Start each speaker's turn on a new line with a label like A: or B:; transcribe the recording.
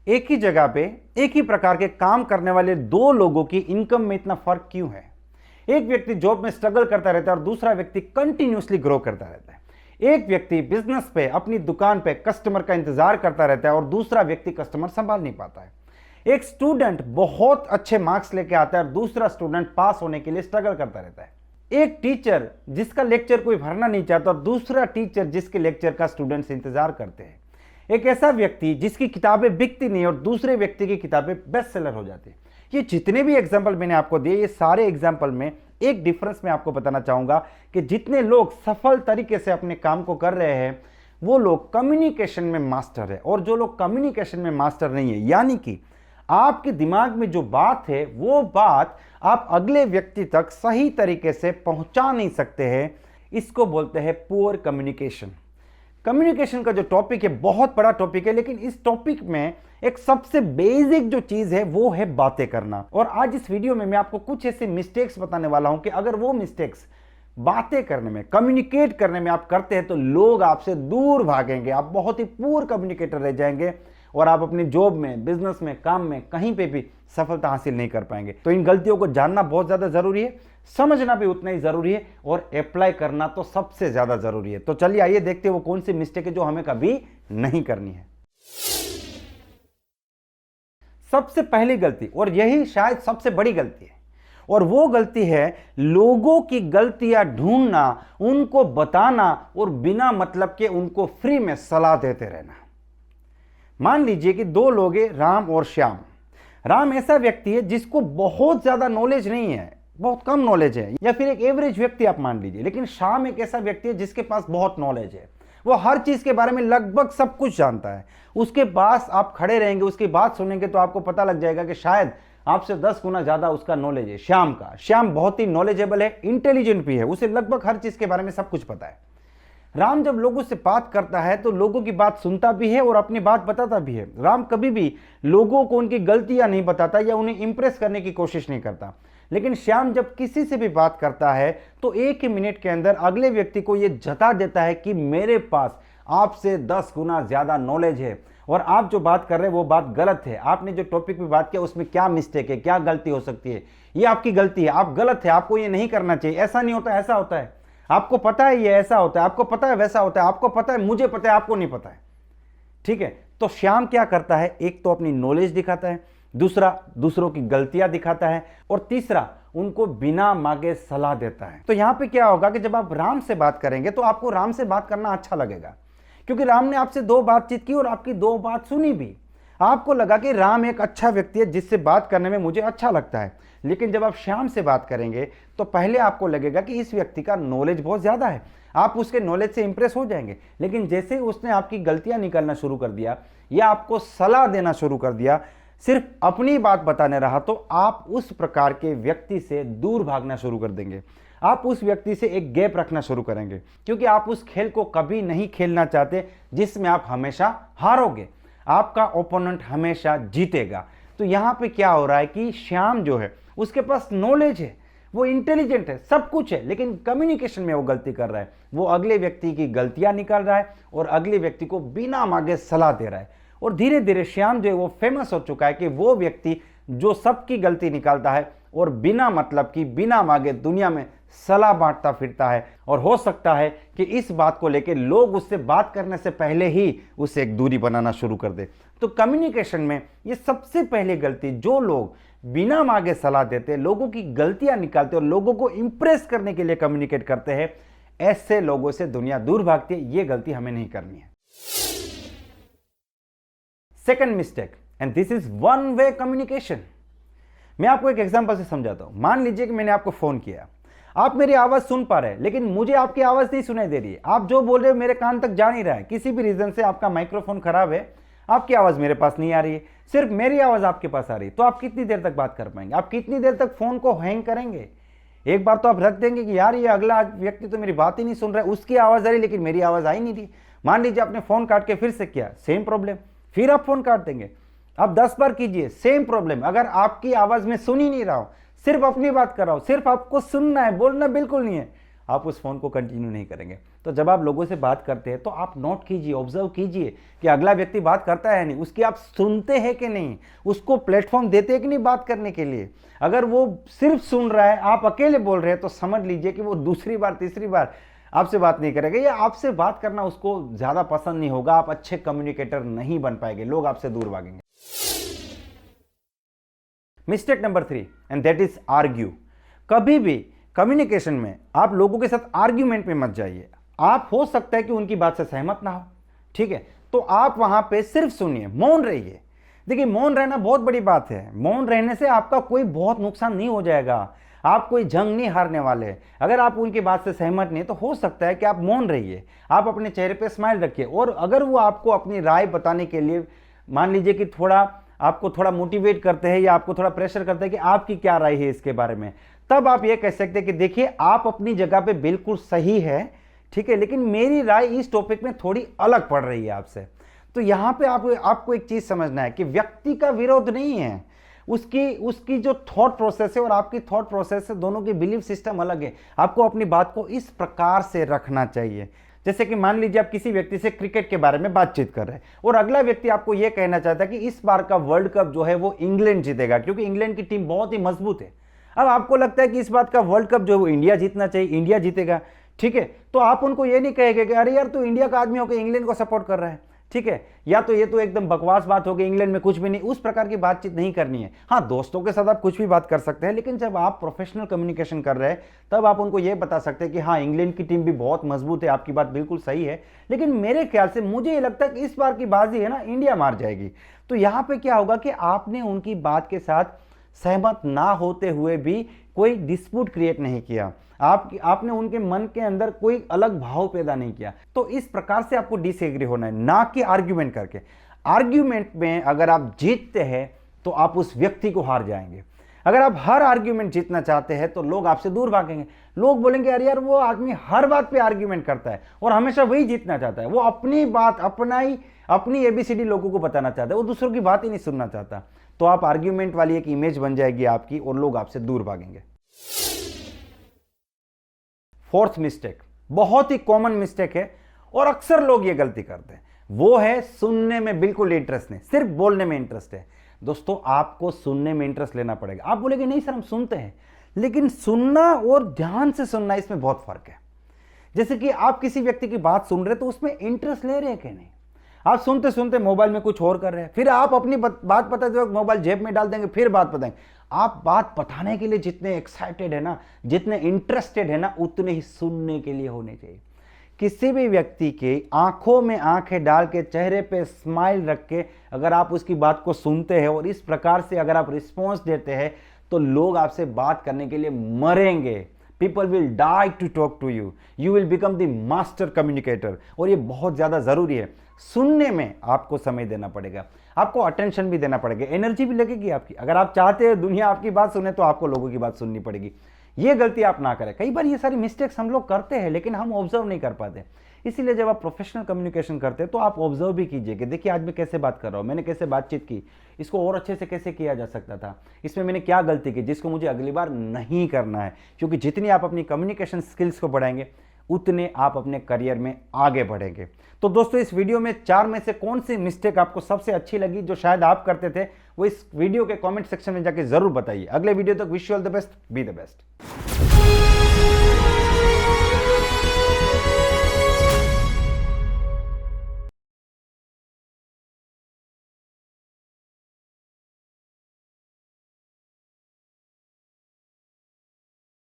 A: एक ही जगह पे एक ही प्रकार के काम करने वाले दो लोगों की इनकम में इतना फर्क क्यों है? एक व्यक्ति जॉब में स्ट्रगल करता रहता है और दूसरा व्यक्ति कंटिन्यूअसली ग्रो करता रहता है। एक व्यक्ति बिजनेस पे अपनी दुकान पे कस्टमर का इंतजार करता रहता है और दूसरा व्यक्ति कस्टमर संभाल नहीं पाता है। एक स्टूडेंट बहुत अच्छे मार्क्स लेके आता है और दूसरा स्टूडेंट पास होने के लिए स्ट्रगल करता रहता है। एक टीचर जिसका लेक्चर कोई भरना नहीं चाहता और दूसरा टीचर जिसके लेक्चर का स्टूडेंट्स इंतजार करते हैं। एक ऐसा व्यक्ति जिसकी किताबें बिकती नहीं और दूसरे व्यक्ति की किताबें बेस्ट सेलर हो जाती है। ये जितने भी एग्जाम्पल मैंने आपको दिए, ये सारे एग्जाम्पल में एक डिफरेंस मैं आपको बताना चाहूंगा कि जितने लोग सफल तरीके से अपने काम को कर रहे हैं वो लोग कम्युनिकेशन में मास्टर है, और जो लोग कम्युनिकेशन में मास्टर नहीं है, यानी कि आपके दिमाग में जो बात है वो बात आप अगले व्यक्ति तक सही तरीके से पहुंचा नहीं सकते हैं, इसको बोलते हैं पुअर कम्युनिकेशन। कम्युनिकेशन का जो टॉपिक है बहुत बड़ा टॉपिक है, लेकिन इस टॉपिक में एक सबसे बेसिक जो चीज है वो है बातें करना। और आज इस वीडियो में मैं आपको कुछ ऐसे मिस्टेक्स बताने वाला हूं कि अगर वो मिस्टेक्स बातें करने में, कम्युनिकेट करने में आप करते हैं तो लोग आपसे दूर भागेंगे, आप बहुत ही पुअर कम्युनिकेटर रह जाएंगे और आप अपनी जॉब में, बिजनेस में, काम में कहीं पे भी सफलता हासिल नहीं कर पाएंगे। तो इन गलतियों को जानना बहुत ज्यादा जरूरी है, समझना भी उतना ही जरूरी है और अप्लाई करना तो सबसे ज्यादा जरूरी है। तो चलिए आइए देखते हैं वो कौन सी मिस्टेक है जो हमें कभी नहीं करनी है। सबसे पहली गलती, और यही शायद सबसे बड़ी गलती है, और वो गलती है लोगों की गलतियां ढूंढना, उनको बताना और बिना मतलब के उनको फ्री में सलाह देते रहना। मान लीजिए कि दो लोग हैं, राम और श्याम। राम ऐसा व्यक्ति है जिसको बहुत ज्यादा नॉलेज नहीं है, बहुत कम नॉलेज है, या फिर एक एवरेज व्यक्ति आप मान लीजिए। लेकिन श्याम एक ऐसा व्यक्ति है जिसके पास बहुत नॉलेज है, वो हर चीज के बारे में लगभग सब कुछ जानता है। उसके पास आप खड़े रहेंगे, उसकी बात सुनेंगे तो आपको पता लग जाएगा कि शायद आपसे 10 गुना ज्यादा उसका नॉलेज है श्याम का। श्याम बहुत ही नॉलेजेबल है, इंटेलिजेंट भी है, उसे लगभग हर चीज के बारे में सब कुछ पता है। राम जब लोगों से बात करता है तो लोगों की बात सुनता भी है और अपनी बात बताता भी है। राम कभी भी लोगों को उनकी गलतियां नहीं बताता या उन्हें इंप्रेस करने की कोशिश नहीं करता। लेकिन श्याम जब किसी से भी बात करता है तो एक ही मिनट के अंदर अगले व्यक्ति को यह जता देता है कि मेरे पास आपसे 10 गुना ज्यादा नॉलेज है और आप जो बात कर रहे हैं वो बात गलत है। आपने जो टॉपिक पे बात किया उसमें क्या मिस्टेक है, क्या गलती हो सकती है, ये आपकी गलती है, आप गलत है, आपको ये नहीं करना चाहिए, ऐसा नहीं होता, ऐसा होता है, आपको पता है ये ऐसा होता है, आपको पता है वैसा होता है, आपको पता है, मुझे पता है, आपको नहीं पता है। ठीक है, तो श्याम क्या करता है, एक तो अपनी नॉलेज दिखाता है, दूसरा दूसरों की गलतियां दिखाता है, और तीसरा उनको बिना मांगे सलाह देता है। तो यहां पे क्या होगा कि जब आप राम से बात करेंगे तो आपको राम से बात करना अच्छा लगेगा, क्योंकि राम ने आपसे 2 बातचीत की और आपकी 2 बात सुनी भी। आपको लगा कि राम एक अच्छा व्यक्ति है जिससे बात करने में मुझे अच्छा लगता है। लेकिन जब आप श्याम से बात करेंगे तो पहले आपको लगेगा कि इस व्यक्ति का नॉलेज बहुत ज्यादा है, आप उसके नॉलेज से इंप्रेस हो जाएंगे। लेकिन जैसे ही उसने आपकी गलतियां निकालना शुरू कर दिया या आपको सलाह देना शुरू कर दिया, सिर्फ अपनी बात बताने रहा, तो आप उस प्रकार के व्यक्ति से दूर भागना शुरू कर देंगे। आप उस व्यक्ति से एक गैप रखना शुरू करेंगे, क्योंकि आप उस खेल को कभी नहीं खेलना चाहते जिसमें आप हमेशा हारोगे, आपका ओपोनेंट हमेशा जीतेगा। तो यहां पे क्या हो रहा है कि श्याम जो है उसके पास नॉलेज है, वो इंटेलिजेंट है, सब कुछ है, लेकिन कम्युनिकेशन में वो गलती कर रहा है। वो अगले व्यक्ति की गलतियां निकाल रहा है और अगले व्यक्ति को बिना मांगे सलाह दे रहा है। और धीरे धीरे श्याम जो है वो फेमस हो चुका है कि वो व्यक्ति जो सबकी गलती निकालता है और बिना मतलब की, बिना मांगे दुनिया में सलाह बांटता फिरता है। और हो सकता है कि इस बात को लेकर लोग उससे बात करने से पहले ही उससे एक दूरी बनाना शुरू कर दे। तो कम्युनिकेशन में ये सबसे पहली गलती, जो लोग बिना मांगे सलाह देते, लोगों की गलतियां निकालते और लोगों को इंप्रेस करने के लिए कम्युनिकेट करते हैं, ऐसे लोगों से दुनिया दूर भागती है। ये गलती हमें नहीं करनी है। Second mistake, and this is one way communication. मैं आपको एक एग्जांपल से समझाता हूं। मान लीजिए कि मैंने आपको फोन किया, आप मेरी आवाज सुन पा रहे हैं, लेकिन मुझे आपकी आवाज नहीं सुनाई दे रही है। आप जो बोल रहे हो मेरे कान तक जा नहीं रहा है, किसी भी रीजन से आपका माइक्रोफोन खराब है, आपकी आवाज मेरे पास नहीं आ रही है, सिर्फ मेरी आवाज आपके पास आ रही है। तो आप कितनी देर तक बात कर पाएंगे? आप कितनी देर तक फोन को हैंग करेंगे? एक बार तो आप रख देंगे कि यार ये अगला व्यक्ति तो मेरी बात ही नहीं सुन रहा है, उसकी आवाज आ रही लेकिन मेरी आवाज आई नहीं रही। मान लीजिए आपने फोन काट के फिर से किया, सेम प्रॉब्लम, फिर आप फोन काट देंगे। अब 10 बार कीजिए, सेम प्रॉब्लम। अगर आपकी आवाज में सुन ही नहीं रहा हूं, सिर्फ अपनी बात कर रहा हूं, सिर्फ आपको सुनना है, बोलना बिल्कुल नहीं है, आप उस फ़ोन को कंटिन्यू नहीं करेंगे। तो जब आप लोगों से बात करते हैं तो आप नोट कीजिए, ऑब्जर्व कीजिए कि अगला व्यक्ति बात करता है नहीं, उसकी आप सुनते हैं कि नहीं, उसको प्लेटफॉर्म देते हैं कि नहीं बात करने के लिए। अगर वो सिर्फ सुन रहा है, आप अकेले बोल रहे हैं, तो समझ लीजिए कि वो दूसरी बार तीसरी बार आपसे बात नहीं करेगा, या आपसे बात करना उसको ज़्यादा पसंद नहीं होगा। आप अच्छे कम्युनिकेटर नहीं बन पाएंगे, लोग आपसे दूर भागेंगे। Mistake number 3, and that is argue. कभी भी कम्युनिकेशन में आप लोगों के साथ आर्ग्यूमेंट में मत जाइए। आप हो सकता है कि उनकी बात से सहमत ना हो, ठीक है, तो आप वहां पे सिर्फ सुनिए, मौन रहिए। देखिए, मौन रहना बहुत बड़ी बात है। मौन रहने से आपका कोई बहुत नुकसान नहीं हो जाएगा, आप कोई जंग नहीं हारने वाले। अगर आप उनकी बात से सहमत नहीं तो हो सकता है कि आप मौन रहिए, आप अपने चेहरे पे स्माइल रखिए, और अगर वो आपको अपनी राय बताने के लिए मान लीजिए कि आपको थोड़ा मोटिवेट करते हैं या आपको थोड़ा प्रेशर करते हैं कि आपकी क्या राय है इसके बारे में, तब आप ये कह सकते हैं कि देखिए, आप अपनी जगह पे बिल्कुल सही है, ठीक है, लेकिन मेरी राय इस टॉपिक में थोड़ी अलग पड़ रही है आपसे। तो यहां पे आपको एक चीज समझना है कि व्यक्ति का विरोध नहीं है, उसकी जो थॉट प्रोसेस है और आपकी थॉट प्रोसेस है, दोनों की बिलीफ सिस्टम अलग है। आपको अपनी बात को इस प्रकार से रखना चाहिए। जैसे कि मान लीजिए आप किसी व्यक्ति से क्रिकेट के बारे में बातचीत कर रहे हैं और अगला व्यक्ति आपको यह कहना चाहता है कि इस बार का वर्ल्ड कप जो है वो इंग्लैंड जीतेगा, क्योंकि इंग्लैंड की टीम बहुत ही मजबूत है। अब आपको लगता है कि इस बात का वर्ल्ड कप जो है वो इंडिया जीतना चाहिए, इंडिया जीतेगा, ठीक है, तो आप उनको ये नहीं कहेंगे कि अरे यार, तू इंडिया का आदमी होकर इंग्लैंड को सपोर्ट कर रहा है, ठीक है, या तो ये तो एकदम बकवास बात होगी, इंग्लैंड में कुछ भी नहीं। उस प्रकार की बातचीत नहीं करनी है। हाँ, दोस्तों के साथ आप कुछ भी बात कर सकते हैं, लेकिन जब आप प्रोफेशनल कम्युनिकेशन कर रहे हैं तब आप उनको ये बता सकते हैं कि हाँ, इंग्लैंड की टीम भी बहुत मजबूत है, आपकी बात बिल्कुल सही है, लेकिन मेरे ख्याल से मुझे ये लगता है कि इस बार की बाजी है ना, इंडिया मार जाएगी। तो यहाँ पे क्या होगा कि आपने उनकी बात के साथ सहमत ना होते हुए भी कोई डिस्प्यूट क्रिएट नहीं किया, आपने उनके मन के अंदर कोई अलग भाव पैदा नहीं किया। तो इस प्रकार से आपको डिसएग्री होना है, ना कि आर्ग्यूमेंट करके। आर्ग्यूमेंट में अगर आप जीतते हैं तो आप उस व्यक्ति को हार जाएंगे। अगर आप हर आर्ग्यूमेंट जीतना चाहते हैं तो लोग आपसे दूर भागेंगे। लोग बोलेंगे अरे यार, वो आदमी हर बात पे आर्ग्यूमेंट करता है और हमेशा वही जीतना चाहता है, वो अपनी बात अपनी एबीसीडी लोगों को बताना चाहता है, वो दूसरों की बात ही नहीं सुनना चाहता। तो आप आर्ग्यूमेंट वाली एक इमेज बन जाएगी आपकी और लोग आपसे दूर भागेंगे। फोर्थ मिस्टेक बहुत ही कॉमन मिस्टेक है और अक्सर लोग ये गलती करते हैं, वो है सुनने में बिल्कुल इंटरेस्ट नहीं, सिर्फ बोलने में इंटरेस्ट है। दोस्तों, आपको सुनने में इंटरेस्ट लेना पड़ेगा। आप बोलेंगे नहीं सर, हम सुनते हैं, लेकिन सुनना और ध्यान से सुनना, इसमें बहुत फर्क है। जैसे कि आप किसी व्यक्ति की बात सुन रहे तो उसमें इंटरेस्ट ले रहे हैं कि नहीं। आप सुनते सुनते मोबाइल में कुछ और कर रहे हैं, फिर आप अपनी बात बताते वक्त मोबाइल जेब में डाल देंगे, फिर बात बताएंगे। आप बात बताने के लिए जितने एक्साइटेड है ना, जितने इंटरेस्टेड है ना, उतने ही सुनने के लिए होने चाहिए। किसी भी व्यक्ति के आंखों में आंखें डाल के, चेहरे पे स्माइल रख के अगर आप उसकी बात को सुनते हैं और इस प्रकार से अगर आप रिस्पॉन्स देते हैं तो लोग आपसे बात करने के लिए मरेंगे। People will die to talk to you, you will become the master communicator. और ये बहुत ज़्यादा ज़रूरी है। सुनने में आपको समय देना पड़ेगा, आपको अटेंशन भी देना पड़ेगा, एनर्जी भी लगेगी आपकी। अगर आप चाहते हैं दुनिया आपकी बात सुने तो आपको लोगों की बात सुननी पड़ेगी। ये गलती आप ना करें। कई बार ये सारी मिस्टेक्स हम लोग करते हैं लेकिन हम ऑब्जर्व नहीं कर पाते। इसीलिए जब आप प्रोफेशनल कम्युनिकेशन करते हैं तो आप ऑब्जर्व भी कीजिए कि देखिए आज मैं कैसे बात कर रहा हूँ, मैंने कैसे बातचीत की, इसको और अच्छे से कैसे किया जा सकता था, इसमें मैंने क्या गलती की जिसको मुझे अगली बार नहीं करना है। क्योंकि जितनी आप अपनी कम्युनिकेशन स्किल्स को बढ़ाएंगे उतने आप अपने करियर में आगे बढ़ेंगे। तो दोस्तों, इस वीडियो में 4 में से कौन सी मिस्टेक आपको सबसे अच्छी लगी जो शायद आप करते थे, वो इस वीडियो के कमेंट सेक्शन में जाके जरूर बताइए। अगले वीडियो तक wish you all the best, be the best.